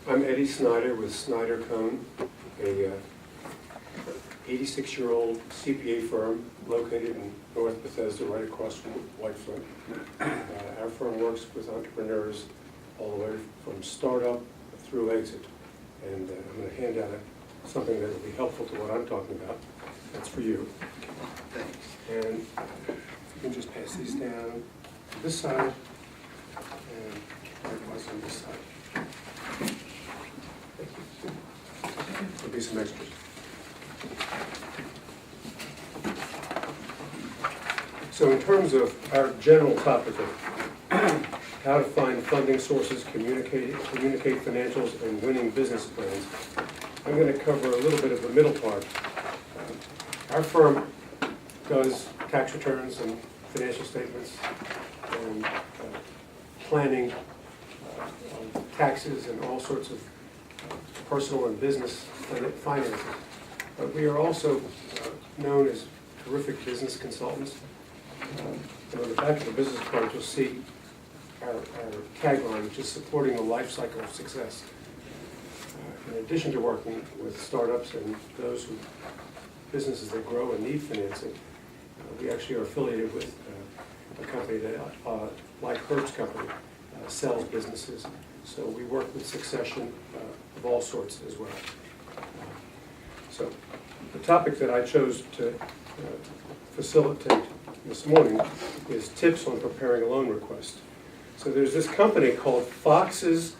I'm Eddie Snyder with Snyder Cone, a 86-year-old CPA firm located in North Bethesda, right across from Whitefront. Our firm works with entrepreneurs all the way from startup through exit. And I'm going to hand out something that will be helpful to what I'm talking about. That's for you. Thanks. And you can just pass these down to this side and likewise on this side. There'll be some extras. So in terms of our general topic of how to find funding sources, communicate financials, and winning business plans, I'm going to cover a little bit of the middle part. Our firm does tax returns and financial statements and planning of taxes and all sorts of personal and business finances. But we are also known as terrific business consultants. And on the back of the business card, you'll see our tagline, which is supporting the life cycle of success. In addition to working with startups and those who businesses that grow and need financing, we actually are affiliated with a company that, like Herb's company, sells businesses. So we work with succession of all sorts as well. So the topic that I chose to facilitate this morning is tips on preparing a loan request. So there's this company called Fox's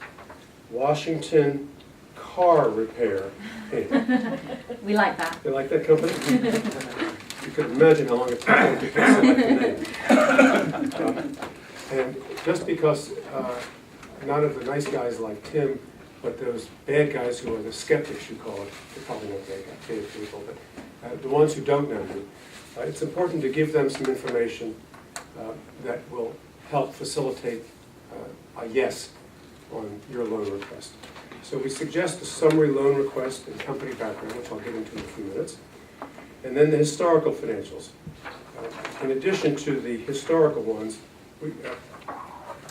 Washington Carr Repair Inc. We like that. You like that company? You could imagine how long it took them to select the name. And just because none of the nice guys like Tim, but those bad guys who are the skeptics, you call it, they're probably not bad people, but the ones who don't know you, it's important to give them some information that will help facilitate a yes on your loan request. So we suggest a summary loan request and company background, which I'll get into in a few minutes, and then the historical financials. In addition to the historical ones,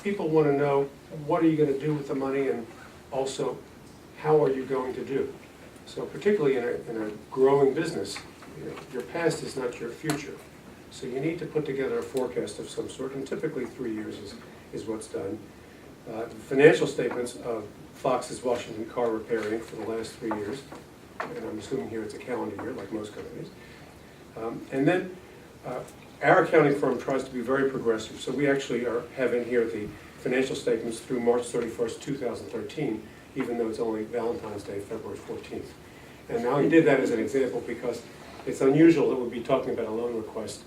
people want to know what are you going to do with the money, and also how are you going to do. So particularly in a growing business, your past is not your future. So you need to put together a forecast of some sort, and typically 3 years is what's done. Financial statements of Fox's Washington Carr Repair Inc. for the last 3 years, and I'm assuming here it's a calendar year like most companies. And then our accounting firm tries to be very progressive, so we actually have in here the financial statements through March 31st, 2013, even though it's only Valentine's Day, February 14th. And now I did that as an example because it's unusual that we'd be talking about a loan request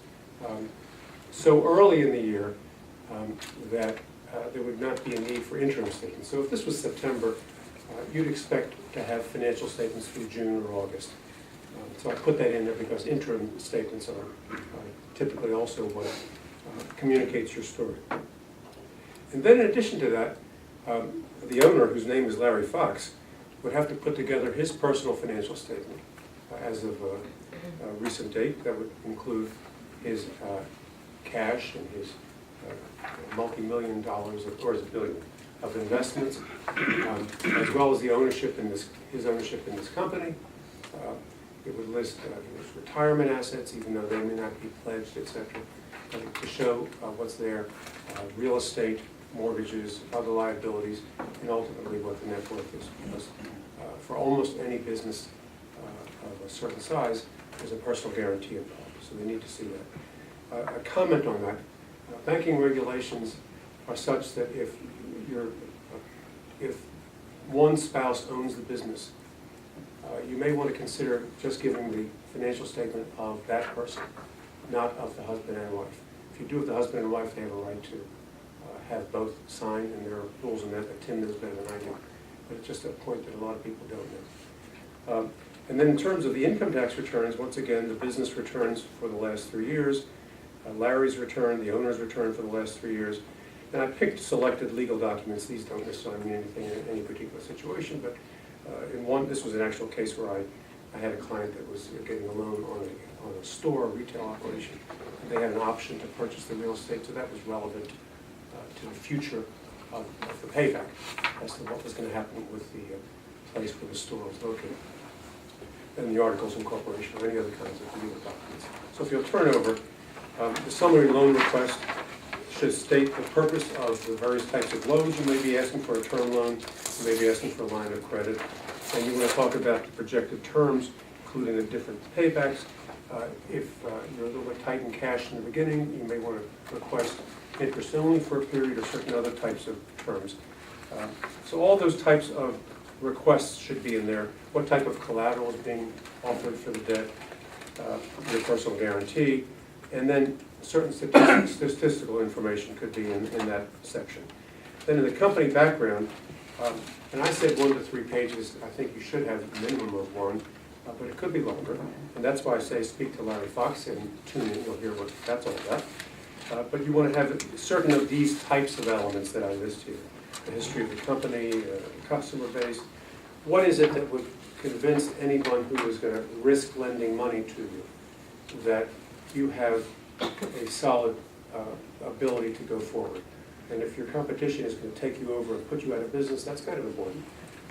so early in the year that there would not be a need for interim statements. So if this was September, you'd expect to have financial statements through June or August. So I put that in there because interim statements are typically also what communicates your story. And then in addition to that, the owner, whose name is Larry Fox, would have to put together his personal financial statement as of a recent date. That would include his cash and his multi-million dollars, or his billion, of investments, as well as the ownership in his ownership in this company. It would list his retirement assets, even though they may not be pledged, etc., to show what's there, real estate, mortgages, other liabilities, and ultimately what the net worth is. Because for almost any business of a certain size, there's a personal guarantee involved, so they need to see that. A comment on that. Banking regulations are such that if one spouse owns the business, you may want to consider just giving the financial statement of that person, not of the husband and wife. If you do it with the husband and wife, they have a right to have both signed, and there are rules on that Tim knows better than I do. But it's just a point that a lot of people don't know. And then in terms of the income tax returns, once again, the business returns for the last 3 years, Larry's return, the owner's return for the last 3 years. And I picked selected legal documents. These don't necessarily mean anything in any particular situation, but this was an actual case where I had a client that was getting a loan on a store, a retail operation. And they had an option to purchase the real estate, so that was relevant to the future of the payback as to what was going to happen with the place where the store was located, and the articles of incorporation or any other kinds of legal documents. So if you'll turn over, the summary loan request should state the purpose of the various types of loans. You may be asking for a term loan, you may be asking for a line of credit, and you want to talk about the projected terms, including the different paybacks. If you're a little bit tight in cash in the beginning, you may want to request interest only for a period or certain other types of terms. So all those types of requests should be in there. What type of collateral is being offered for the debt, your personal guarantee, and then certain statistical information could be in that section. Then in the company background, and I said 1 to 3 pages, I think you should have a minimum of 1, but it could be longer, and that's why I say speak to Larry Fox and tune in, you'll hear what that's all about. But you want to have certain of these types of elements that I list here. The history of the company, the customer base. What is it that would convince anyone who is going to risk lending money to you that you have a solid ability to go forward? And if your competition is going to take you over and put you out of business, that's kind of important.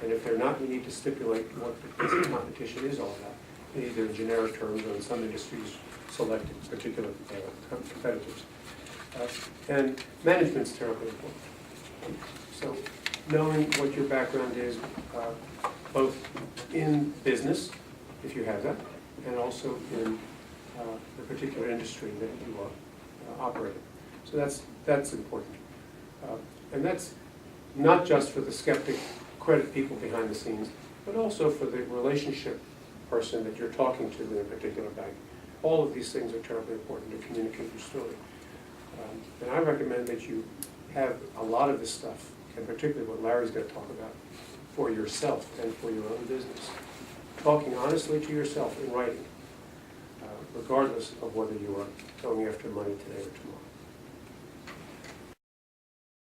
And if they're not, you need to stipulate what the competition is all about. In either generic terms or in some industries selected particular competitors. And management's terribly important. So knowing what your background is, both in business, if you have that, and also in the particular industry that you are operating. So that's important. And that's not just for the skeptic credit people behind the scenes, but also for the relationship person that you're talking to in a particular bank. All of these things are terribly important to communicate your story. And I recommend that you have a lot of this stuff, and particularly what Larry's going to talk about, for yourself and for your own business. Talking honestly to yourself in writing, regardless of whether you are going after money today or tomorrow.